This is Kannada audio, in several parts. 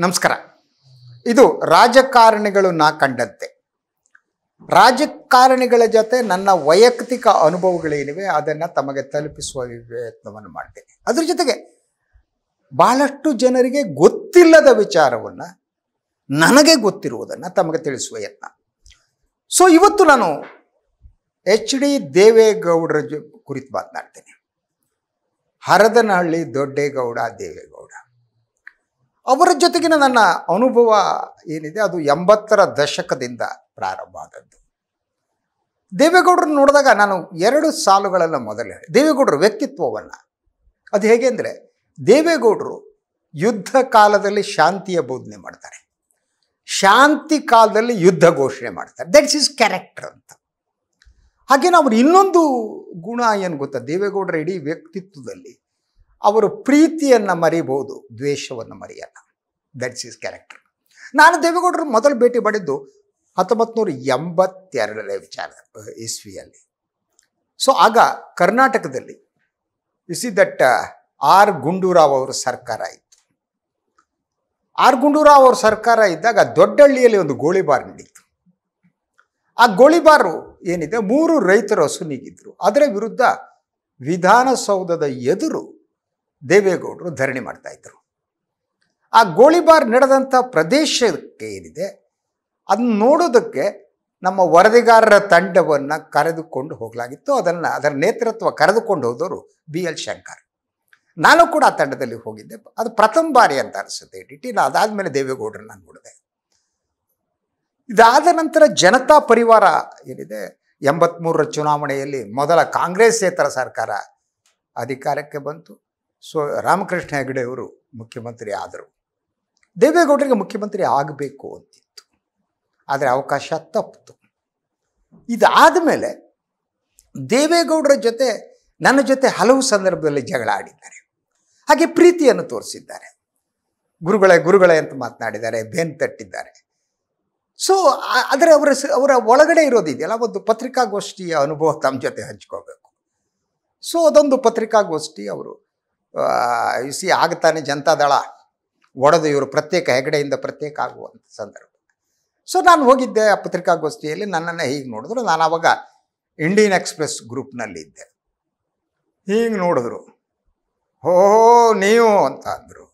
ನಮಸ್ಕಾರ. ಇದು ರಾಜಕಾರಣಿಗಳು ನಾ ಕಂಡಂತೆ. ರಾಜಕಾರಣಿಗಳ ಜೊತೆ ನನ್ನ ವೈಯಕ್ತಿಕ ಅನುಭವಗಳೇನಿವೆ ಅದನ್ನು ತಮಗೆ ತಲುಪಿಸುವ ಪ್ರಯತ್ನವನ್ನು ಮಾಡ್ತೇನೆ. ಅದ್ರ ಜೊತೆಗೆ ಬಹಳಷ್ಟು ಜನರಿಗೆ ಗೊತ್ತಿಲ್ಲದ ವಿಚಾರವನ್ನು ನನಗೆ ಗೊತ್ತಿರುವುದನ್ನು ತಮಗೆ ತಿಳಿಸುವ ಯತ್ನ. ಸೊ ಇವತ್ತು ನಾನು HD ದೇವೇಗೌಡರ ಕುರಿತು ಮಾತನಾಡ್ತೇನೆ. ಹರದನಹಳ್ಳಿ ದೊಡ್ಡೇಗೌಡ ದೇವೇಗೌಡ ಅವರ ಜೊತೆಗಿನ ನನ್ನ ಅನುಭವ ಏನಿದೆ ಅದು 80ರ ದಶಕದಿಂದ ಪ್ರಾರಂಭ ಆದದ್ದು. ದೇವೇಗೌಡರನ್ನು ನೋಡಿದಾಗ ನಾನು 2 ಸಾಲುಗಳನ್ನು ಮೊದಲೇ ದೇವೇಗೌಡರ ವ್ಯಕ್ತಿತ್ವವನ್ನು ಅದು ಹೇಗೆ ಅಂದರೆ, ದೇವೇಗೌಡರು ಯುದ್ಧ ಕಾಲದಲ್ಲಿ ಶಾಂತಿಯ ಬೋಧನೆ ಮಾಡ್ತಾರೆ, ಶಾಂತಿ ಕಾಲದಲ್ಲಿ ಯುದ್ಧ ಘೋಷಣೆ ಮಾಡ್ತಾರೆ. ದಟ್ಸ್ ಇಸ್ ಕ್ಯಾರೆಕ್ಟರ್ ಅಂತ. ಹಾಗೇನು ಅವರು ಇನ್ನೊಂದು ಗುಣ ಏನು ಗೊತ್ತಾ, ದೇವೇಗೌಡರ ಇಡೀ ವ್ಯಕ್ತಿತ್ವದಲ್ಲಿ ಅವರು ಪ್ರೀತಿಯನ್ನು ಮರಿಬಹುದು, ದ್ವೇಷವನ್ನು ಮರೆಯಲ್ಲ. That's is character. ನಾನು ದೇವೇಗೌಡರು ಮೊದಲು ಭೇಟಿ ಮಾಡಿದ್ದು 1982ನೇ ಇಸ್ವಿಯಲ್ಲಿ. ಸೊ ಆಗ ಕರ್ನಾಟಕದಲ್ಲಿ ದಟ್ ಆರ್ ಗುಂಡೂರಾವ್ ಅವರ ಸರ್ಕಾರ ಇತ್ತು. ಆರ್ ಗುಂಡೂರಾವ್ ಅವ್ರ ಸರ್ಕಾರ ಇದ್ದಾಗ ದೊಡ್ಡಹಳ್ಳಿಯಲ್ಲಿ ಒಂದು ಗೋಳಿಬಾರ್ ನಡೀತು. ಆ ಗೋಳಿಬಾರು ಏನಿದೆ, 3 ರೈತರು ಅಸುನೀಗಿದ್ರು. ಅದರ ವಿರುದ್ಧ ವಿಧಾನಸೌಧದ ಎದುರು ದೇವೇಗೌಡರು ಧರಣಿ ಮಾಡ್ತಾ ಇದ್ರು. ಆ ಗೋಳಿಬಾರ್ ನಡೆದಂಥ ಪ್ರದೇಶಕ್ಕೆ ಏನಿದೆ ಅದನ್ನು ನೋಡೋದಕ್ಕೆ ನಮ್ಮ ವರದಿಗಾರರ ತಂಡವನ್ನು ಕರೆದುಕೊಂಡು ಹೋಗಲಾಗಿತ್ತು. ಅದರ ನೇತೃತ್ವ ಕರೆದುಕೊಂಡು ಹೋದವರು BL ಶಂಕರ್. ನಾನು ಕೂಡ ಆ ತಂಡದಲ್ಲಿ ಹೋಗಿದ್ದೆ. ಅದು ಪ್ರಥಮ ಬಾರಿ ಅಂತ ಅನಿಸುತ್ತೆ ಟಿ. ಅದಾದಮೇಲೆ ದೇವೇಗೌಡರನ್ನ ನೋಡಿದೆ. ಇದಾದ ನಂತರ ಜನತಾ ಪರಿವಾರ ಏನಿದೆ, 83ರ ಚುನಾವಣೆಯಲ್ಲಿ ಮೊದಲ ಕಾಂಗ್ರೆಸ್ಸೇತರ ಸರ್ಕಾರ ಅಧಿಕಾರಕ್ಕೆ ಬಂತು. ಸೊ ರಾಮಕೃಷ್ಣ ಹೆಗಡೆ ಅವರು ಮುಖ್ಯಮಂತ್ರಿ ಆದರು. ದೇವೇಗೌಡರಿಗೆ ಮುಖ್ಯಮಂತ್ರಿ ಆಗಬೇಕು ಅಂತಿತ್ತು, ಆದರೆ ಅವಕಾಶ ತಪ್ಪಿತು. ಇದಾದ ಮೇಲೆ ದೇವೇಗೌಡರ ಜೊತೆ ನನ್ನ ಜೊತೆ ಹಲವು ಸಂದರ್ಭದಲ್ಲಿ ಜಗಳ ಆಡಿದ್ದಾರೆ, ಹಾಗೆ ಪ್ರೀತಿಯನ್ನು ತೋರಿಸಿದ್ದಾರೆ. ಗುರುಗಳೇ ಅಂತ ಮಾತನಾಡಿದ್ದಾರೆ, ಬೆನ್ ತಟ್ಟಿದ್ದಾರೆ. ಸೊ ಆದರೆ ಅವರ ಒಳಗಡೆ ಇರೋದಿದೆಯಲ್ಲ, ಒಂದು ಪತ್ರಿಕಾಗೋಷ್ಠಿಯ ಅನುಭವ ತಮ್ಮ ಜೊತೆ ಹಂಚ್ಕೋಬೇಕು. ಸೊ ಅದೊಂದು ಪತ್ರಿಕಾಗೋಷ್ಠಿ ಅವರು ಆಗ್ತಾನೆ ಜನತಾದಳ ಒಡೆದು ಇವರು ಪ್ರತ್ಯೇಕ, ಹೆಗಡೆಯಿಂದ ಪ್ರತ್ಯೇಕ ಆಗುವಂಥ ಸಂದರ್ಭ. ಸೊ ನಾನು ಹೋಗಿದ್ದೆ ಆ ಪತ್ರಿಕಾಗೋಷ್ಠಿಯಲ್ಲಿ. ನನ್ನನ್ನು ಹೀಗೆ ನೋಡಿದ್ರು. ನಾನು ಆವಾಗ ಇಂಡಿಯನ್ ಎಕ್ಸ್ಪ್ರೆಸ್ ಗ್ರೂಪ್ನಲ್ಲಿದ್ದೆ. ಹೀಗೆ ನೋಡಿದ್ರು, ಓ ನೀವು ಅಂತ ಅಂದರು.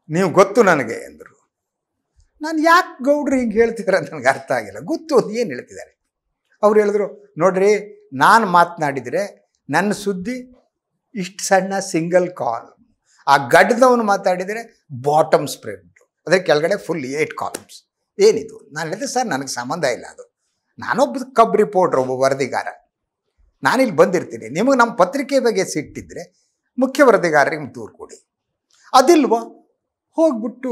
ನೀವು ಗೊತ್ತು ನನಗೆ ಅಂದರು. ನಾನು ಯಾಕೆ ಗೌಡ್ರು ಹಿಂಗೆ ಹೇಳ್ತಿದ್ದಾರೆ ಅಂತ ನನಗೆ ಅರ್ಥ ಆಗಿಲ್ಲ. ಗೊತ್ತು ಅದು ಏನು ಹೇಳ್ತಿದ್ದಾರೆ. ಅವ್ರು ಹೇಳಿದ್ರು, ನೋಡ್ರಿ, ನಾನು ಮಾತನಾಡಿದರೆ ನನ್ನ ಸುದ್ದಿ ಇಷ್ಟು ಸಣ್ಣ ಸಿಂಗಲ್ ಕಾಲಮ್, ಆ ಗಡ್ಡದವನು ಮಾತಾಡಿದರೆ ಬಾಟಮ್ ಸ್ಪ್ರೆಡ್, ಅದರ ಕೆಳಗಡೆ ಫುಲ್ 8 ಕಾಲಮ್ಸ್. ಏನಿದು? ನಾನು ಹೇಳಿದೆ, ಸರ್ ನನಗೆ ಸಂಬಂಧ ಇಲ್ಲ, ಅದು ನಾನೊಬ್ಬ ಕಬ್ ರಿಪೋರ್ಟ್ರ್, ಒಬ್ಬ ವರದಿಗಾರ, ನಾನಿಲ್ಲಿ ಬಂದಿರ್ತೀನಿ. ನಿಮಗೆ ನಮ್ಮ ಪತ್ರಿಕೆ ಬಗ್ಗೆ ಸಿಟ್ಟಿದ್ರೆ ಮುಖ್ಯ ವರದಿಗಾರರಿಗೆ ದೂರು ಕೊಡಿ. ಅದಿಲ್ವಾ, ಹೋಗ್ಬಿಟ್ಟು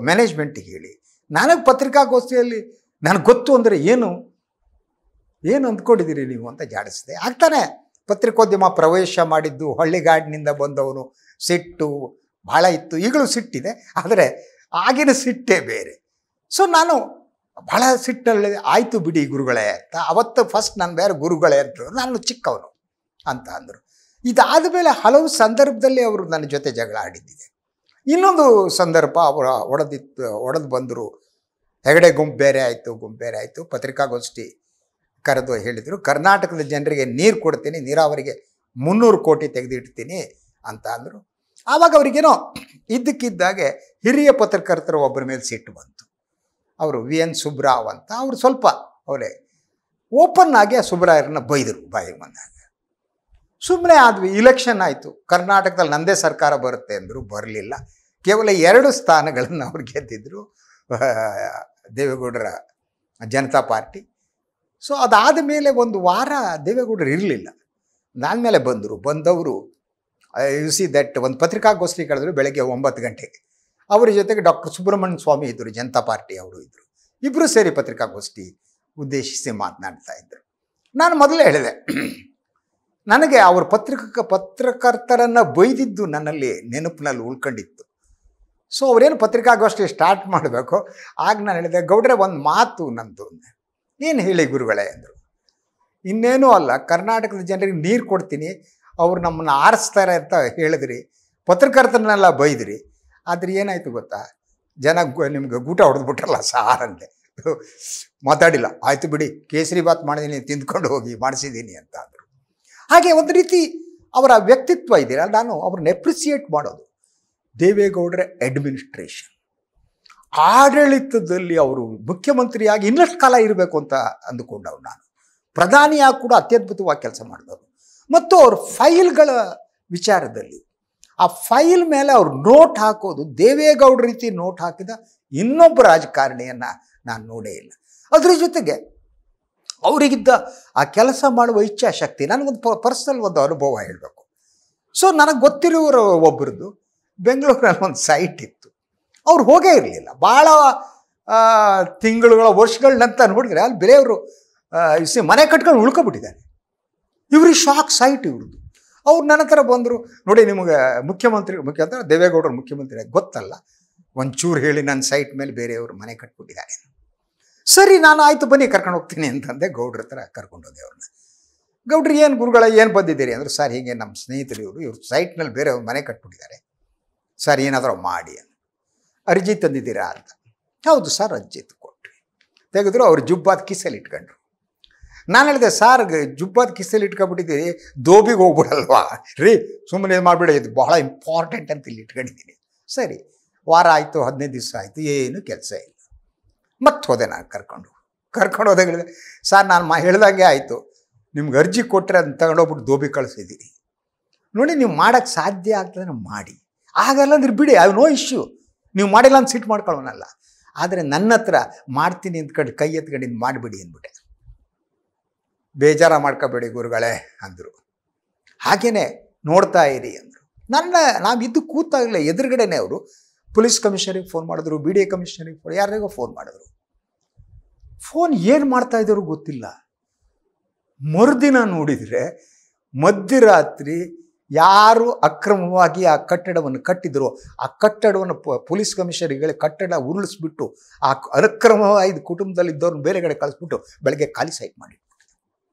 ಮ್ಯಾನೇಜ್ಮೆಂಟಿಗೆ ಹೇಳಿ. ನನಗೆ ಪತ್ರಿಕಾಗೋಷ್ಠಿಯಲ್ಲಿ ನನಗೆ ಗೊತ್ತು ಅಂದರೆ ಏನು ಅಂದ್ಕೊಂಡಿದ್ದೀರಿ ನೀವು ಅಂತ ಜಾಡಿಸಿದೆ. ಆಗ್ತಾನೆ ಪತ್ರಿಕೋದ್ಯಮ ಪ್ರವೇಶ ಮಾಡಿದ್ದು ಹಳ್ಳಿಗಾಡಿನಿಂದ ಬಂದವನು, ಸಿಟ್ಟು ಭಾಳ ಇತ್ತು. ಈಗಲೂ ಸಿಟ್ಟಿದೆ, ಆದರೆ ಆಗಿನ ಸಿಟ್ಟೇ ಬೇರೆ. ಸೊ ನಾನು ಭಾಳ ಸಿಟ್ಟಲ್ಲಿ, ಆಯಿತು ಬಿಡಿ ಗುರುಗಳೇ ಅಂತ. ಅವತ್ತು ಫಸ್ಟ್ ನಾನು ಬೇರೆ ಗುರುಗಳೇ ಅಂತರು, ನಾನು ಚಿಕ್ಕವನು ಅಂತ ಅಂದರು. ಇದಾದ ಮೇಲೆ ಹಲವು ಸಂದರ್ಭದಲ್ಲಿ ಅವರು ನನ್ನ ಜೊತೆ ಜಗಳ ಆಡಿದ್ದಿದೆ. ಇನ್ನೊಂದು ಸಂದರ್ಭ ಅವರು ಒಡೆದು ಬಂದರು. ಹೆಗಡೆ ಗುಂಪು ಬೇರೆ ಆಯಿತು. ಪತ್ರಿಕಾಗೋಷ್ಠಿ ಕರೆದು ಹೇಳಿದರು, ಕರ್ನಾಟಕದ ಜನರಿಗೆ ನೀರು ಕೊಡ್ತೀನಿ, ನೀರಾವರಿಗೆ 300 ಕೋಟಿ ತೆಗೆದಿಡ್ತೀನಿ ಅಂತ ಅಂದರು. ಆವಾಗ ಅವರಿಗೇನೋ ಇದ್ದಕ್ಕಿದ್ದಾಗೆ ಹಿರಿಯ ಪತ್ರಕರ್ತರು ಒಬ್ಬರ ಮೇಲೆ ಸಿಟ್ಟು ಬಂತು. ಅವರು VN ಸುಬ್ರಾವ್ ಅಂತ. ಅವರು ಸ್ವಲ್ಪ ಅವರೇ ಓಪನ್ ಆಗಿ ಆ ಸುಬ್ರಾಯರನ್ನ ಬೈದರು ಬಾಯಿಗೆ ಬಂದಾಗ. ಸುಮ್ಮನೆ ಆದ್ವಿ. ಇಲೆಕ್ಷನ್ ಆಯಿತು. ಕರ್ನಾಟಕದಲ್ಲಿ ನನ್ನದೇ ಸರ್ಕಾರ ಬರುತ್ತೆ ಅಂದರು, ಬರಲಿಲ್ಲ. ಕೇವಲ 2 ಸ್ಥಾನಗಳನ್ನು ಅವ್ರು ಗೆದ್ದಿದ್ರು, ದೇವೇಗೌಡರ ಜನತಾ ಪಾರ್ಟಿ. ಸೊ ಅದಾದ ಮೇಲೆ ಒಂದು ವಾರ ದೇವೇಗೌಡರು ಇರಲಿಲ್ಲ. ನನ್ನ ಮೇಲೆ ಬಂದವರು ದಟ್ ಒಂದು ಪತ್ರಿಕಾಗೋಷ್ಠಿ ಕಳೆದ್ರು ಬೆಳಗ್ಗೆ 9 ಗಂಟೆಗೆ. ಅವರ ಜೊತೆಗೆ ಡಾಕ್ಟರ್ ಸುಬ್ರಹ್ಮಣ್ಯ ಸ್ವಾಮಿ ಇದ್ದರು, ಜನತಾ ಪಾರ್ಟಿ ಅವರು ಇದ್ದರು. ಇಬ್ಬರು ಸೇರಿ ಪತ್ರಿಕಾಗೋಷ್ಠಿ ಉದ್ದೇಶಿಸಿ ಮಾತನಾಡ್ತಾ ಇದ್ದರು. ನಾನು ಮೊದಲೇ ಹೇಳಿದೆ, ನನಗೆ ಅವ್ರ ಪತ್ರಕರ್ತರನ್ನು ಬೈದಿದ್ದು ನನ್ನಲ್ಲಿ ನೆನಪಿನಲ್ಲಿ ಉಳ್ಕೊಂಡಿತ್ತು. ಸೊ ಅವರೇನು ಪತ್ರಿಕಾಗೋಷ್ಠಿ ಸ್ಟಾರ್ಟ್ ಮಾಡಬೇಕು, ಆಗ ನಾನು ಹೇಳಿದೆ, ಗೌಡ್ರೆ ಒಂದು ಮಾತು ನಂದು. ಏನು ಹೇಳಿ ಗುರುಗಳೇ ಅಂದರು. ಇನ್ನೇನೂ ಅಲ್ಲ, ಕರ್ನಾಟಕದ ಜನರಿಗೆ ನೀರು ಕೊಡ್ತೀನಿ, ಅವ್ರು ನಮ್ಮನ್ನು ಆರಿಸ್ತಾರೆ ಅಂತ ಹೇಳಿದ್ರಿ, ಪತ್ರಕರ್ತರನ್ನೆಲ್ಲ ಬೈದ್ರಿ, ಆದರೆ ಏನಾಯಿತು ಗೊತ್ತಾ, ಜನ ನಿಮ್ಗೆ ಗೂಟ ಹೊಡೆದ್ಬಿಟ್ರಲ್ಲ ಸಾರಂತೆ, ಮಾತಾಡಿಲ್ಲ. ಆಯಿತು ಬಿಡಿ, ಕೇಸರಿ ಬಾತ್ ಮಾಡಿದ್ದೀನಿ, ತಿಂದ್ಕೊಂಡು ಹೋಗಿ ಮಾಡಿಸಿದ್ದೀನಿ ಅಂತ ಅಂದರು. ಹಾಗೆ ಒಂದು ರೀತಿ ಅವರ ವ್ಯಕ್ತಿತ್ವ ಇದೆಯಲ್ಲ, ನಾನು ಅವ್ರನ್ನ ಎಪ್ರಿಸಿಯೇಟ್ ಮಾಡೋದು. ದೇವೇಗೌಡರ ಅಡ್ಮಿನಿಸ್ಟ್ರೇಷನ್, ಆಡಳಿತದಲ್ಲಿ ಅವರು ಮುಖ್ಯಮಂತ್ರಿಯಾಗಿ ಇನ್ನಷ್ಟು ಕಾಲ ಇರಬೇಕು ಅಂತ ಅಂದುಕೊಂಡವ್ರು. ನಾನು ಪ್ರಧಾನಿಯಾಗಿ ಕೂಡ ಅತ್ಯದ್ಭುತವಾಗಿ ಕೆಲಸ ಮಾಡಿದವರು. ಮತ್ತು ಅವ್ರ ಫೈಲ್ಗಳ ವಿಚಾರದಲ್ಲಿ ಆ ಫೈಲ್ ಮೇಲೆ ಅವ್ರು ನೋಟ್ ಹಾಕೋದು, ದೇವೇಗೌಡ ರೀತಿ ನೋಟ್ ಹಾಕಿದ ಇನ್ನೊಬ್ಬ ರಾಜಕಾರಣಿಯನ್ನು ನಾನು ನೋಡೇ ಇಲ್ಲ. ಅದ್ರ ಜೊತೆಗೆ ಅವರಿಗಿದ್ದ ಆ ಕೆಲಸ ಮಾಡುವ ಇಚ್ಛಾಶಕ್ತಿ. ನನಗೊಂದು ಪರ್ಸನಲ್ ಒಂದು ಅನುಭವ ಹೇಳಬೇಕು. ಸೊ ನನಗೆ ಗೊತ್ತಿರೋರು ಒಬ್ಬರದ್ದು ಬೆಂಗಳೂರಲ್ಲಿ ಒಂದು ಸೈಟ್ ಇತ್ತು. ಅವ್ರು ಹೋಗೇ ಇರಲಿಲ್ಲ. ಭಾಳ ತಿಂಗಳುಗಳ ವರ್ಷಗಳ ನಂತರ ನೋಡಿದರೆ ಅಲ್ಲಿ ಬೇರೆಯವರು ಮನೆ ಕಟ್ಕೊಂಡು ಉಳ್ಕೊಬಿಟ್ಟಿದ್ದಾರೆ. ಇವ್ರಿಗೆ ಶಾಕ್ ಸೈಟ್ ಇವ್ರದ್ದು. ಅವ್ರು ನನ್ನ ಹತ್ರ ಬಂದರು, ನೋಡಿ ನಿಮಗೆ ಮುಖ್ಯಮಂತ್ರಿ ದೇವೇಗೌಡರು ಮುಖ್ಯಮಂತ್ರಿ ಗೊತ್ತಲ್ಲ, ಒಂಚೂರು ಹೇಳಿ ನನ್ನ ಸೈಟ್ ಮೇಲೆ ಬೇರೆಯವರು ಮನೆ ಕಟ್ಬಿಟ್ಟಿದ್ದಾರೆ. ಸರಿ, ನಾನು ಆಯಿತು ಬನ್ನಿ ಕರ್ಕೊಂಡು ಹೋಗ್ತೀನಿ ಅಂತಂದೆ. ಗೌಡ್ರ ಹತ್ರ ಕರ್ಕೊಂಡೋದೆ ಅವ್ರನ್ನ. ಗೌಡ್ರು ಏನು ಗುರುಗಳ ಏನು ಬಂದಿದ್ದೀರಿ ಅಂದರೆ, ಸರ್ ಹೀಗೆ ನಮ್ಮ ಸ್ನೇಹಿತರು ಇವ್ರ ಸೈಟ್ನಲ್ಲಿ ಬೇರೆಯವ್ರು ಮನೆ ಕಟ್ಬಿಟ್ಟಿದ್ದಾರೆ ಸರ್, ಏನಾದರೂ ಮಾಡಿ ಅಂತ. ಅರ್ಜಿ ತಂದಿದ್ದೀರಾ ಅಂತ. ಹೌದು ಸರ್, ಅರ್ಜಿ ಕೊಟ್ರಿ. ತೆಗೆದ್ರು, ಅವ್ರು ಜುಬ್ಬಾದ ಕಿಸಲ್ಲಿ ಇಟ್ಕೊಂಡ್ರು. ನಾನು ಹೇಳಿದೆ, ಸಾರ್ ಜುಬ್ಬಾದ ಕಿಸಲ್ಲಿ ಇಟ್ಕೊಂಡ್ಬಿಟ್ಟಿದ್ದೀರಿ, ದೋಬಿಗೆ ಹೋಗ್ಬಿಡಲ್ವಾ ರೀ, ಸುಮ್ಮನೆ ಇದು ಮಾಡಿಬಿಡಿ, ಇದು ಬಹಳ ಇಂಪಾರ್ಟೆಂಟ್ ಅಂತ ಇಲ್ಲಿ ಇಟ್ಕೊಂಡಿದ್ದೀನಿ. ಸರಿ, ವಾರ ಆಯಿತು, 15 ದಿವಸ ಆಯಿತು, ಏನು ಕೆಲಸ ಇಲ್ಲ. ಮತ್ತೆ ಹೋದೆ ನಾನು ಕರ್ಕೊಂಡು ಹೋದಾಗ ಹೇಳಿದೆ, ಸರ್ ನಾನು ಹೇಳ್ದಂಗೆ ಆಯಿತು, ನಿಮ್ಗೆ ಅರ್ಜಿ ಕೊಟ್ಟರೆ ಅದನ್ನ ತಗೊಂಡೋಗ್ಬಿಟ್ಟು ದೋಬಿ ಕಳಿಸಿದ್ದೀರಿ, ನೋಡಿ ನೀವು ಮಾಡೋಕ್ಕೆ ಸಾಧ್ಯ ಆಗ್ತದೆ ಮಾಡಿ, ಆಗಲ್ಲ ಅಂದ್ರೆ ಬಿಡಿ, ಅದು ನೋ ಇಶ್ಯೂ, ನೀವು ಮಾಡಿಲ್ಲ ಅಂತ ಸಿಟ್ಟು ಮಾಡ್ಕೊಳ್ಳೋನಲ್ಲ, ಆದರೆ ನನ್ನ ಹತ್ರ ಮಾಡ್ತೀನಿ ಅಂದ್ಕೊಂಡು ಕೈ ಎತ್ಕೊಂಡು ಮಾಡಿಬಿಡಿ ಅಂದ್ಬಿಟ್ಟೆ. ಬೇಜಾರ ಮಾಡ್ಕೋಬೇಡಿ ಗುರುಗಳೇ ಅಂದರು. ಹಾಗೆಯೇ ನೋಡ್ತಾ ಇರಿ ಅಂದರು. ನಾವಿದ್ದು ಕೂತಾಗಲೇ ಎದುರುಗಡೆನೇ ಅವರು ಪೊಲೀಸ್ ಕಮಿಷನರಿಗೆ ಫೋನ್ ಮಾಡಿದ್ರು, ಬಿ ಡಿ ಎ ಕಮಿಷನರಿಗೆ ಯಾರಿಗೋ ಫೋನ್ ಮಾಡಿದ್ರು. ಫೋನ್ ಏನು ಮಾಡ್ತಾಯಿದ್ರು ಗೊತ್ತಿಲ್ಲ. ಮರುದಿನ ನೋಡಿದರೆ ಮಧ್ಯರಾತ್ರಿ ಯಾರು ಅಕ್ರಮವಾಗಿ ಆ ಕಟ್ಟಡವನ್ನು ಕಟ್ಟಿದ್ರು, ಆ ಕಟ್ಟಡವನ್ನು ಪೊಲೀಸ್ ಕಮಿಷನರಿಗೆ ಕಟ್ಟಡ ಉರುಳಿಸ್ಬಿಟ್ಟು ಆ ಅಕ್ರಮವಾಗಿ ಕುಟುಂಬದಲ್ಲಿದ್ದವ್ರನ್ನ ಬೇರೆ ಕಡೆ ಕಳಿಸ್ಬಿಟ್ಟು ಬೆಳಗ್ಗೆ ಖಾಲಿ ಸೈಟ್ ಮಾಡಿ.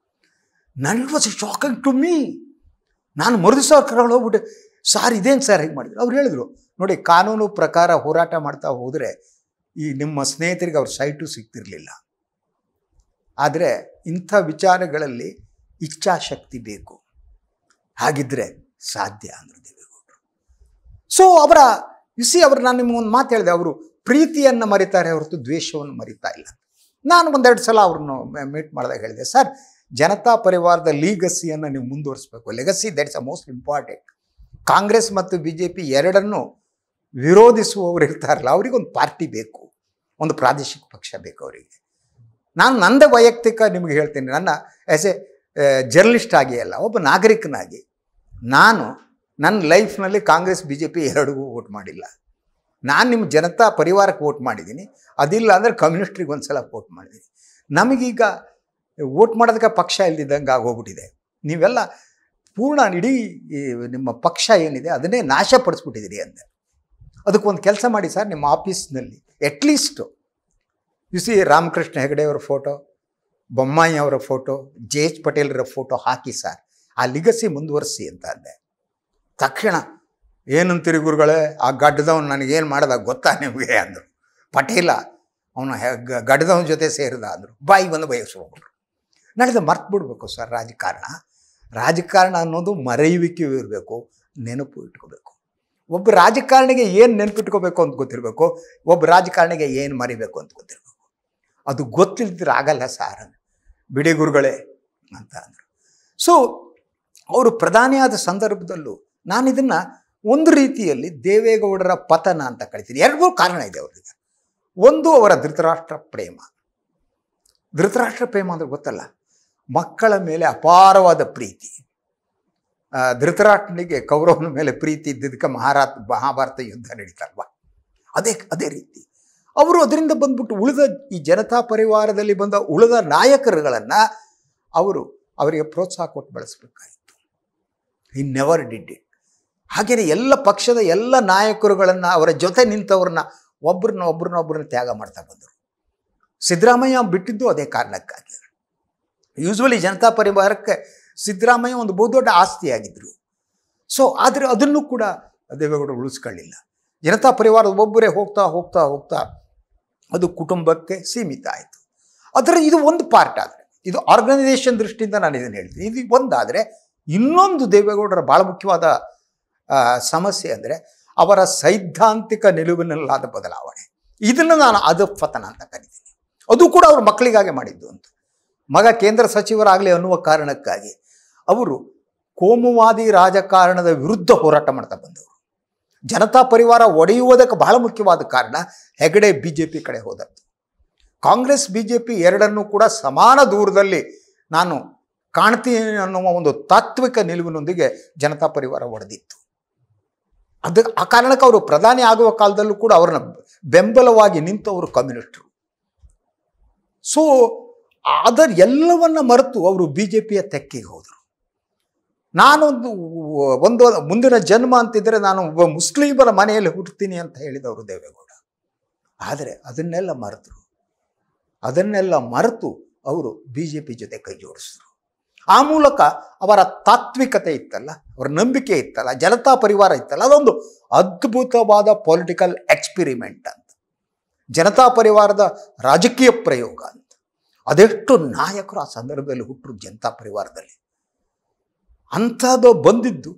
ನನಗೆ ವಾಸ್ ಶಾಕಿಂಗ್ ಟು ಮೀ. ನಾನು ಮರುದಿವಸ ಕರ್ಕೊಂಡು ಹೋಗ್ಬಿಟ್ಟೆ, ಸಾರ್ ಇದೇನು ಸರ್ ಹೇಗೆ ಮಾಡಿದ್ರು? ಅವ್ರು ಹೇಳಿದ್ರು, ನೋಡಿ ಕಾನೂನು ಪ್ರಕಾರ ಹೋರಾಟ ಮಾಡ್ತಾ ಹೋದರೆ ಈ ನಿಮ್ಮ ಸ್ನೇಹಿತರಿಗೆ ಅವ್ರ ಸೈಟು ಸಿಗ್ತಿರಲಿಲ್ಲ, ಆದರೆ ಇಂಥ ವಿಚಾರಗಳಲ್ಲಿ ಇಚ್ಛಾಶಕ್ತಿ ಬೇಕು, ಹಾಗಿದ್ದರೆ ಸಾಧ್ಯ ಅಂದರು ದೇವೇಗೌಡರು. ಸೊ ನಾನು ನಿಮಗೊಂದು ಮಾತು ಹೇಳಿದೆ, ಅವರು ಪ್ರೀತಿಯನ್ನು ಮರಿತಾರೆ ಹೊರತು ದ್ವೇಷವನ್ನು ಮರಿತಾ ಇಲ್ಲ. ನಾನು ಒಂದೆರಡು ಸಲ ಅವ್ರನ್ನು ಮೀಟ್ ಮಾಡಿದಾಗ ಹೇಳಿದೆ, ಸರ್ ಜನತಾ ಪರಿವಾರದ ಲೀಗಸಿಯನ್ನು ನೀವು ಮುಂದುವರಿಸಬೇಕು. Legacy that is a most important. Congress ಮತ್ತು BJP ಎರಡನ್ನೂ ವಿರೋಧಿಸುವವರು ಇರ್ತಾರಲ್ಲ, ಅವರಿಗೊಂದು ಪಾರ್ಟಿ ಬೇಕು, ಒಂದು ಪ್ರಾದೇಶಿಕ ಪಕ್ಷ ಬೇಕು ಅವರಿಗೆ. ನಾನು ನಂದೇ ವೈಯಕ್ತಿಕ ನಿಮಗೆ ಹೇಳ್ತೀನಿ, ಆ್ಯಸ್ ಎ ಜರ್ನಲಿಸ್ಟ್ ಆಗಿ ಅಲ್ಲ, ಒಬ್ಬ ನಾಗರಿಕನಾಗಿ ನಾನು ನನ್ನ ಲೈಫ್ನಲ್ಲಿ ಕಾಂಗ್ರೆಸ್ BJP ಎರಡಿಗೂ ವೋಟ್ ಮಾಡಿಲ್ಲ. ನಾನು ನಿಮ್ಮ ಜನತಾ ಪರಿವಾರಕ್ಕೆ ವೋಟ್ ಮಾಡಿದ್ದೀನಿ, ಅದಿಲ್ಲ ಅಂದರೆ ಕಮ್ಯುನಿಸ್ಟ್ರಿಗೆ ಒಂದು ಸಲ ವೋಟ್ ಮಾಡಿದ್ದೀನಿ. ನಮಗೀಗ ವೋಟ್ ಮಾಡೋದಕ್ಕೆ ಪಕ್ಷ ಇಲ್ದಿದ್ದಂಗೆ ಆಗೋಗ್ಬಿಟ್ಟಿದೆ. ನೀವೆಲ್ಲ ಪೂರ್ಣ ಇಡೀ ನಿಮ್ಮ ಪಕ್ಷ ಏನಿದೆ ಅದನ್ನೇ ನಾಶಪಡಿಸ್ಬಿಟ್ಟಿದ್ದೀರಿ ಅಂತ. ಅದಕ್ಕೊಂದು ಕೆಲಸ ಮಾಡಿ ಸರ್, ನಿಮ್ಮ ಆಫೀಸ್ನಲ್ಲಿ ಅಟ್ಲೀಸ್ಟು ರಾಮಕೃಷ್ಣ ಹೆಗಡೆಯವರ ಫೋಟೋ, ಬೊಮ್ಮಾಯಿ ಅವರ ಫೋಟೋ, JH ಪಟೇಲರ ಫೋಟೋ ಹಾಕಿ ಸರ್, ಆ ಲಿಗಸಿ ಮುಂದುವರಿಸಿ ಅಂತ ಅಂದೆ. ತಕ್ಷಣ ಏನಂತೀರಿ ಗುರುಗಳೇ, ಆ ಗಡ್ಡದವನು ನನಗೇನು ಮಾಡ್ದ ಗೊತ್ತಾ ನಿಮಗೆ ಅಂದರು. ಪಟೇಲ ಅವನು ಗಡ್ಡದವನ ಜೊತೆ ಸೇರಿದ ಅಂದರು. ಬಾಯಿ ಬಂದು ಬಯಸ್ಬಿಟ್ರು. ನಡೆದ ಮರ್ತು ಬಿಡಬೇಕು ಸರ್, ರಾಜಕಾರಣ ಅನ್ನೋದು ಮರೆಯುವಿಕೆಯೂ ಇರಬೇಕು, ನೆನಪು ಇಟ್ಕೋಬೇಕು. ಒಬ್ಬ ರಾಜಕಾರಣಿಗೆ ಏನು ನೆನಪಿಟ್ಕೋಬೇಕು ಅಂತ ಗೊತ್ತಿರಬೇಕು, ಒಬ್ಬ ರಾಜಕಾರಣಿಗೆ ಏನು ಮರಿಬೇಕು ಅಂತ ಗೊತ್ತಿರಬೇಕು. ಅದು ಗೊತ್ತಿಲ್ದಿದ್ರೆ ಆಗಲ್ಲ ಸಾರ್, ಬಿಡಿ ಗುರುಗಳೇ ಅಂತ ಅಂದರು. ಸೊ ಅವರು ಪ್ರಧಾನಿಯಾದ ಸಂದರ್ಭದಲ್ಲೂ ನಾನು ಇದನ್ನು ಒಂದು ರೀತಿಯಲ್ಲಿ ದೇವೇಗೌಡರ ಪತನ ಅಂತ ಕರಿತೀನಿ. ಎರಡೂ ಕಾರಣ ಇದೆ ಅವರಿಗೆ. ಒಂದು, ಅವರ ಧೃತರಾಷ್ಟ್ರ ಪ್ರೇಮ ಅಂದರೆ ಗೊತ್ತಲ್ಲ, ಮಕ್ಕಳ ಮೇಲೆ ಅಪಾರವಾದ ಪ್ರೀತಿ. ಧೃತರಾಷ್ಟ್ರನಿಗೆ ಕೌರವನ ಮೇಲೆ ಪ್ರೀತಿ ಇದ್ದಿದ್ದಕ್ಕೆ ಮಹಾಭಾರತ ಯುದ್ಧ ನಡೀತಲ್ವ, ಅದೇ ರೀತಿ ಅವರು ಅದರಿಂದ ಬಂದ್ಬಿಟ್ಟು ಉಳಿದ ಈ ಜನತಾ ಪರಿವಾರದಲ್ಲಿ ಬಂದ ಉಳಿದ ನಾಯಕರುಗಳನ್ನು ಅವರಿಗೆ ಪ್ರೋತ್ಸಾಹ ಕೊಟ್ಟು ಬೆಳೆಸಬೇಕಾಯಿತು. He never did it. ಹಾಗೆಯೇ ಎಲ್ಲ ಪಕ್ಷದ ಎಲ್ಲ ನಾಯಕರುಗಳನ್ನು, ಅವರ ಜೊತೆ ನಿಂತವ್ರನ್ನ ಒಬ್ಬರನ್ನ ತ್ಯಾಗ ಮಾಡ್ತಾ ಬಂದರು. ಸಿದ್ದರಾಮಯ್ಯ ಬಿಟ್ಟಿದ್ದು ಅದೇ ಕಾರಣಕ್ಕಾಗಿ. ಯೂಶ್ವಲಿ ಜನತಾ ಪರಿವಾರಕ್ಕೆ ಸಿದ್ದರಾಮಯ್ಯ ಒಂದು ಬಹುದೊಡ್ಡ ಆಸ್ತಿಯಾಗಿದ್ದರು. ಸೊ ಆದರೆ ಅದನ್ನು ಕೂಡ ದೇವೇಗೌಡರು ಉಳಿಸ್ಕೊಳ್ಳಿಲ್ಲ. ಜನತಾ ಪರಿವಾರ ಒಬ್ಬೊಬ್ಬರೇ ಹೋಗ್ತಾ ಹೋಗ್ತಾ ಹೋಗ್ತಾ ಅದು ಕುಟುಂಬಕ್ಕೆ ಸೀಮಿತ ಆಯಿತು. ಅದರ ಇದು ಒಂದು ಪಾರ್ಟ್. ಆದರೆ ಇದು ಆರ್ಗನೈಸೇಷನ್ ದೃಷ್ಟಿಯಿಂದ ನಾನು ಇದನ್ನು ಹೇಳ್ತೀನಿ. ಇದು ಒಂದಾದರೆ ಇನ್ನೊಂದು ದೇವೇಗೌಡರ ಭಾಳ ಮುಖ್ಯವಾದ ಸಮಸ್ಯೆ ಅಂದರೆ ಅವರ ಸೈದ್ಧಾಂತಿಕ ನಿಲುವಿನಲ್ಲಾದ ಬದಲಾವಣೆ. ಇದನ್ನು ನಾನು ಅಧಃಪತನ ಅಂತ ಕರಿತೀನಿ. ಅದು ಕೂಡ ಅವ್ರ ಮಕ್ಕಳಿಗಾಗಿ ಮಾಡಿದ್ದು ಅಂತ. ಮಗ ಕೇಂದ್ರ ಸಚಿವರಾಗಲಿ ಅನ್ನುವ ಕಾರಣಕ್ಕಾಗಿ ಅವರು ಕೋಮುವಾದಿ ರಾಜಕಾರಣದ ವಿರುದ್ಧ ಹೋರಾಟ ಮಾಡ್ತಾ ಬಂದವರು. ಜನತಾ ಪರಿವಾರ ಒಡೆಯುವುದಕ್ಕೆ ಬಹಳ ಮುಖ್ಯವಾದ ಕಾರಣ ಹೆಗಡೆ BJP ಕಡೆ ಹೋದದ್ದು. ಕಾಂಗ್ರೆಸ್ BJP ಎರಡನ್ನೂ ಕೂಡ ಸಮಾನ ದೂರದಲ್ಲಿ ನಾನು ಕಾಣ್ತೀನಿ ಅನ್ನುವ ಒಂದು ತಾತ್ವಿಕ ನಿಲುವಿನೊಂದಿಗೆ ಜನತಾ ಪರಿವಾರ ಒಡೆದಿತ್ತು. ಆ ಕಾರಣಕ್ಕೆ ಅವರು ಪ್ರಧಾನಿ ಆಗುವ ಕಾಲದಲ್ಲೂ ಕೂಡ ಅವ್ರನ್ನ ಬೆಂಬಲವಾಗಿ ನಿಂತವರು ಕಮ್ಯುನಿಸ್ಟರು. ಸೊ ಅದರ ಎಲ್ಲವನ್ನ ಮರೆತು ಅವರು BJPಯ ತೆಕ್ಕೆಗೆ ಹೋದರು. ನಾನೊಂದು ಮುಂದಿನ ಜನ್ಮ ಅಂತಿದ್ರೆ ನಾನು ಒಬ್ಬ ಮುಸ್ಲಿಮರ ಮನೆಯಲ್ಲಿ ಹುಟ್ಟುತ್ತೀನಿ ಅಂತ ಹೇಳಿದವರು ದೇವೇಗೌಡ. ಆದರೆ ಅದನ್ನೆಲ್ಲ ಮರೆತು ಅವರು BJP ಜೊತೆ ಕೈ ಜೋಡಿಸಿದ್ರು. ಆ ಮೂಲಕ ಅವರ ತಾತ್ವಿಕತೆ ಇತ್ತಲ್ಲ, ಅವರ ನಂಬಿಕೆ ಇತ್ತಲ್ಲ, ಜನತಾ ಪರಿವಾರ ಇತ್ತಲ್ಲ, ಅದೊಂದು ಅದ್ಭುತವಾದ ಪೊಲಿಟಿಕಲ್ ಎಕ್ಸ್ಪಿರಿಮೆಂಟ್ ಅಂತ, ಜನತಾ ಪರಿವಾರದ ರಾಜಕೀಯ ಪ್ರಯೋಗ ಅಂತ. ಅದೆಷ್ಟು ನಾಯಕರು ಆ ಸಂದರ್ಭದಲ್ಲಿ ಹುಟ್ಟರು ಜನತಾ ಪರಿವಾರದಲ್ಲಿ. ಅಂಥದ್ದು ಬಂದಿದ್ದು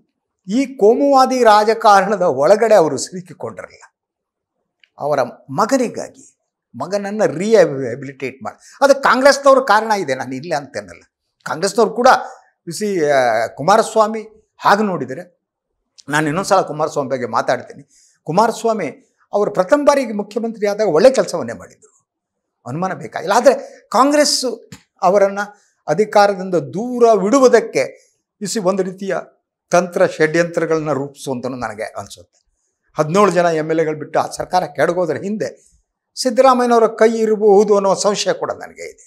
ಈ ಕೋಮುವಾದಿ ರಾಜಕಾರಣದ ಒಳಗಡೆ ಅವರು ಸಿಲುಕಿಕೊಂಡ್ರಲ್ಲ. ಅವರ ಮಗನಿಗಾಗಿ, ಮಗನನ್ನು ರಿಹ್ಯಾಬಿಲಿಟೇಟ್ ಮಾಡಿ, ಅದು ಕಾಂಗ್ರೆಸ್ನವ್ರ ಕಾರಣ ಇದೆ, ನಾನು ಇಲ್ಲ ಅಂತೇನಲ್ಲ. ಕಾಂಗ್ರೆಸ್ನವ್ರು ಕೂಡ ಕುಮಾರಸ್ವಾಮಿ ಹಾಗೆ ನೋಡಿದರೆ, ನಾನು ಇನ್ನೊಂದು ಸಲ ಕುಮಾರಸ್ವಾಮಿ ಬಗ್ಗೆ ಮಾತಾಡ್ತೀನಿ. ಕುಮಾರಸ್ವಾಮಿ ಅವರು ಪ್ರಥಮ ಬಾರಿಗೆ ಮುಖ್ಯಮಂತ್ರಿ ಆದಾಗ ಒಳ್ಳೆ ಕೆಲಸವನ್ನೇ ಮಾಡಿದರು, ಅನುಮಾನ ಬೇಕಾಗಿಲ್ಲ. ಆದರೆ ಕಾಂಗ್ರೆಸ್ಸು ಅವರನ್ನು ಅಧಿಕಾರದಿಂದ ದೂರವಿಡುವುದಕ್ಕೆ ಒಂದು ರೀತಿಯ ತಂತ್ರ ಷಡ್ಯಂತ್ರಗಳನ್ನ ರೂಪಿಸುವಂತನೂ ನನಗೆ ಅನಿಸುತ್ತೆ. 17 ಜನ MLAಗಳು ಬಿಟ್ಟು ಆ ಸರ್ಕಾರ ಕೆಡಗೋದ್ರ ಹಿಂದೆ ಸಿದ್ದರಾಮಯ್ಯನವರ ಕೈ ಇರಬಹುದು ಅನ್ನೋ ಸಂಶಯ ಕೂಡ ನನಗೆ ಇದೆ.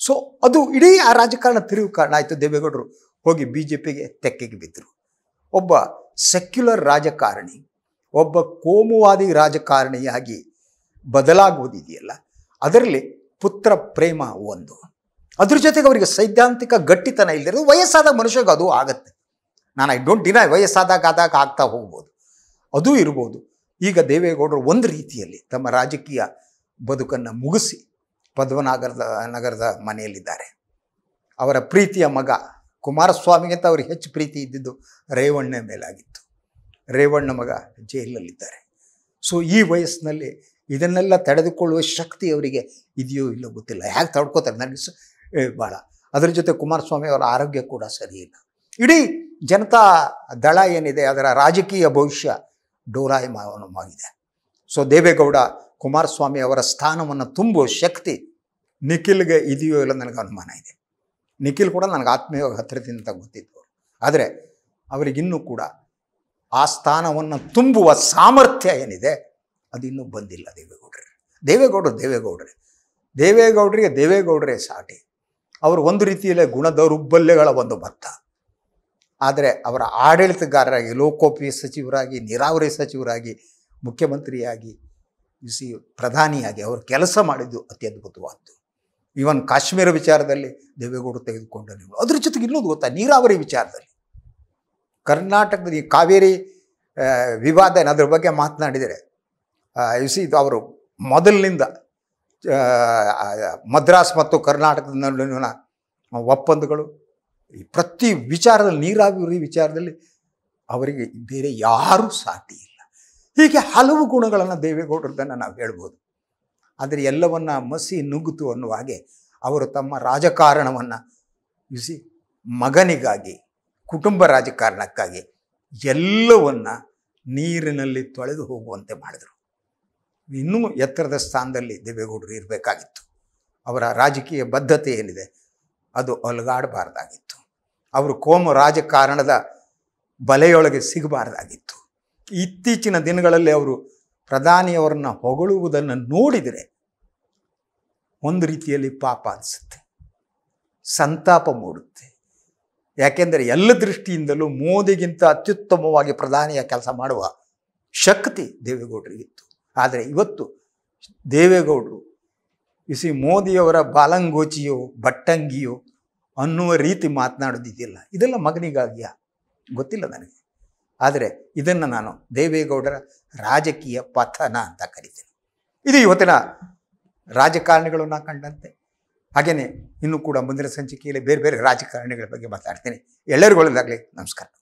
ಸೊ ಅದು ಇಡೀ ಆ ರಾಜಕಾರಣ ತಿರುವು ಕಾರಣ ಆಯಿತು. ದೇವೇಗೌಡರು ಹೋಗಿ BJPಗೆ ತೆಕ್ಕೆಗೆ ಬಿದ್ದರು. ಒಬ್ಬ ಸೆಕ್ಯುಲರ್ ರಾಜಕಾರಣಿ, ಒಬ್ಬ ಕೋಮುವಾದಿ ರಾಜಕಾರಣಿಯಾಗಿ ಬದಲಾಗುವುದಿದೆಯಲ್ಲ, ಅದರಲ್ಲಿ ಪುತ್ರ ಪ್ರೇಮ ಒಂದು, ಅದ್ರ ಜೊತೆಗೆ ಅವರಿಗೆ ಸೈದ್ಧಾಂತಿಕ ಗಟ್ಟಿತನ ಇಲ್ಲದಿರೋದು. ವಯಸ್ಸಾದಾಗ ಮನುಷ್ಯಗೆ ಅದು ಆಗತ್ತೆ, ನಾನು ಐ ಡೋಂಟ್ ಡಿನೈ, ವಯಸ್ಸಾದಾಗ ಆಗ್ತಾ ಹೋಗ್ಬೋದು, ಅದೂ ಇರ್ಬೋದು. ಈಗ ದೇವೇಗೌಡರು ಒಂದು ರೀತಿಯಲ್ಲಿ ತಮ್ಮ ರಾಜಕೀಯ ಬದುಕನ್ನು ಮುಗಿಸಿ ನಗರದ ಮನೆಯಲ್ಲಿದ್ದಾರೆ. ಅವರ ಪ್ರೀತಿಯ ಮಗ ಕುಮಾರಸ್ವಾಮಿಗಿಂತ ಅವ್ರಿಗೆ ಹೆಚ್ಚು ಪ್ರೀತಿ ಇದ್ದಿದ್ದು ರೇವಣ್ಣ ಮೇಲಾಗಿತ್ತು. ರೇವಣ್ಣ ಮಗ ಜೈಲಲ್ಲಿದ್ದಾರೆ. ಸೊ ಈ ವಯಸ್ಸಿನಲ್ಲಿ ಇದನ್ನೆಲ್ಲ ತಡೆದುಕೊಳ್ಳುವ ಶಕ್ತಿ ಅವರಿಗೆ ಇದೆಯೋ ಇಲ್ಲೋ ಗೊತ್ತಿಲ್ಲ. ಹೇಗೆ ತಡ್ಕೋತಾರೆ ನನಗೆ ಭಾಳ. ಅದರ ಜೊತೆ ಕುಮಾರಸ್ವಾಮಿ ಅವರ ಆರೋಗ್ಯ ಕೂಡ ಸರಿಯಿಲ್ಲ. ಇಡೀ ಜನತಾ ದಳ ಏನಿದೆ ಅದರ ರಾಜಕೀಯ ಭವಿಷ್ಯ ಡೋಲಾಯಮಾನವಾಗಿದೆ. ಸೊ ದೇವೇಗೌಡ ಕುಮಾರಸ್ವಾಮಿ ಅವರ ಸ್ಥಾನವನ್ನು ತುಂಬುವ ಶಕ್ತಿ ನಿಖಿಲ್ಗೆ ಇದೆಯೋ ಇಲ್ಲ ನನಗೆ ಅನುಮಾನ ಇದೆ. ನಿಖಿಲ್ ಕೂಡ ನನಗೆ ಆತ್ಮೀಯವಾಗಿ ಹತ್ತಿರದಿಂದ ಗೊತ್ತಿದ್ದು, ಆದರೆ ಅವರಿಗಿನ್ನೂ ಕೂಡ ಆ ಸ್ಥಾನವನ್ನು ತುಂಬುವ ಸಾಮರ್ಥ್ಯ ಏನಿದೆ ಅದು ಇನ್ನೂ ಬಂದಿಲ್ಲ. ದೇವೇಗೌಡರಿಗೆ ದೇವೇಗೌಡರೇ ಸಾಟಿ. ಅವರು ಒಂದು ರೀತಿಯಲ್ಲೇ ಗುಣದೌರ್ಬಲ್ಯಗಳ ಒಂದು ಭತ್ತ. ಆದರೆ ಅವರ ಆಡಳಿತಗಾರರಾಗಿ, ಲೋಕೋಪಯೋಗಿ ಸಚಿವರಾಗಿ, ನೀರಾವರಿ ಸಚಿವರಾಗಿ, ಮುಖ್ಯಮಂತ್ರಿಯಾಗಿ, ಪ್ರಧಾನಿಯಾಗಿ ಅವರು ಕೆಲಸ ಮಾಡಿದ್ದು ಅತ್ಯದ್ಭುತವಾದ್ದು. ಈವನ್ ಕಾಶ್ಮೀರ ವಿಚಾರದಲ್ಲಿ ದೇವೇಗೌಡರು ತೆಗೆದುಕೊಂಡ ನೀವು. ಅದ್ರ ಜೊತೆಗೆ ಇನ್ನೊಂದು ಗೊತ್ತಾ, ನೀರಾವರಿ ವಿಚಾರದಲ್ಲಿ ಕರ್ನಾಟಕದ ಈ ಕಾವೇರಿ ವಿವಾದ ಅದ್ರ ಬಗ್ಗೆ ಮಾತನಾಡಿದರೆ ಅವರು ಮೊದಲಿನಿಂದ ಮದ್ರಾಸ್ ಮತ್ತು ಕರ್ನಾಟಕದ ನಡುವಿನ ಒಪ್ಪಂದಗಳು, ಈ ಪ್ರತಿ ವಿಚಾರದಲ್ಲಿ, ನೀರಾವರಿ ವಿಚಾರದಲ್ಲಿ ಅವರಿಗೆ ಬೇರೆ ಯಾರೂ ಸಾಟಿ ಇಲ್ಲ. ಹೀಗೆ ಹಲವು ಗುಣಗಳನ್ನು ದೇವೇಗೌಡರದನ್ನು ನಾವು ಹೇಳ್ಬೋದು. ಆದರೆ ಎಲ್ಲವನ್ನ ಮಸಿ ನುಗ್ಗುತು ಅನ್ನುವ ಹಾಗೆ ಅವರು ತಮ್ಮ ರಾಜಕಾರಣವನ್ನು ಮಗನಿಗಾಗಿ, ಕುಟುಂಬ ರಾಜಕಾರಣಕ್ಕಾಗಿ ಎಲ್ಲವನ್ನ ನೀರಿನಲ್ಲಿ ತೊಳೆದು ಹೋಗುವಂತೆ ಮಾಡಿದರು. ಇನ್ನೂ ಎತ್ತರದ ಸ್ಥಾನದಲ್ಲಿ ದೇವೇಗೌಡರು ಇರಬೇಕಾಗಿತ್ತು. ಅವರ ರಾಜಕೀಯ ಬದ್ಧತೆ ಏನಿದೆ ಅದು ಅಲುಗಾಡಬಾರ್ದಾಗಿತ್ತು. ಅವರು ಕೋಮು ರಾಜಕಾರಣದ ಬಲೆಯೊಳಗೆ ಸಿಗಬಾರ್ದಾಗಿತ್ತು. ಇತ್ತೀಚಿನ ದಿನಗಳಲ್ಲಿ ಅವರು ಪ್ರಧಾನಿಯವರನ್ನು ಹೊಗಳುವುದನ್ನು ನೋಡಿದರೆ ಒಂದು ರೀತಿಯಲ್ಲಿ ಪಾಪ ಅನಿಸುತ್ತೆ, ಸಂತಾಪ ಮೂಡುತ್ತೆ. ಯಾಕೆಂದರೆ ಎಲ್ಲ ದೃಷ್ಟಿಯಿಂದಲೂ ಮೋದಿಗಿಂತ ಅತ್ಯುತ್ತಮವಾಗಿ ಪ್ರಧಾನಿಯ ಕೆಲಸ ಮಾಡುವ ಶಕ್ತಿ ದೇವೇಗೌಡರಿಗಿತ್ತು. ಆದರೆ ಇವತ್ತು ದೇವೇಗೌಡರು ಮೋದಿಯವರ ಬಾಲಂಗೋಚಿಯೋ ಬಟ್ಟಂಗಿಯೋ ಅನ್ನುವ ರೀತಿ ಮಾತನಾಡೋದಿದೆಯಲ್ಲ, ಇದೆಲ್ಲ ಮಗನಿಗಾಗಿಯಾ ಗೊತ್ತಿಲ್ಲ ನನಗೆ. ಆದರೆ ಇದನ್ನು ನಾನು ದೇವೇಗೌಡರ ರಾಜಕೀಯ ಪತನ ಅಂತ ಕರಿತೇನೆ. ಇದು ಇವತ್ತಿನ ರಾಜಕಾರಣಿಗಳನ್ನ ಕಂಡಂತೆ. ಹಾಗೆಯೇ ಇನ್ನೂ ಕೂಡ ಮುಂದಿನ ಸಂಚಿಕೆಯಲ್ಲಿ ಬೇರೆ ಬೇರೆ ರಾಜಕಾರಣಿಗಳ ಬಗ್ಗೆ ಮಾತಾಡ್ತೀನಿ. ಎಲ್ಲರಿಗೂ ಒಳ್ಳೆಯದಾಗಲಿ. ನಮಸ್ಕಾರ.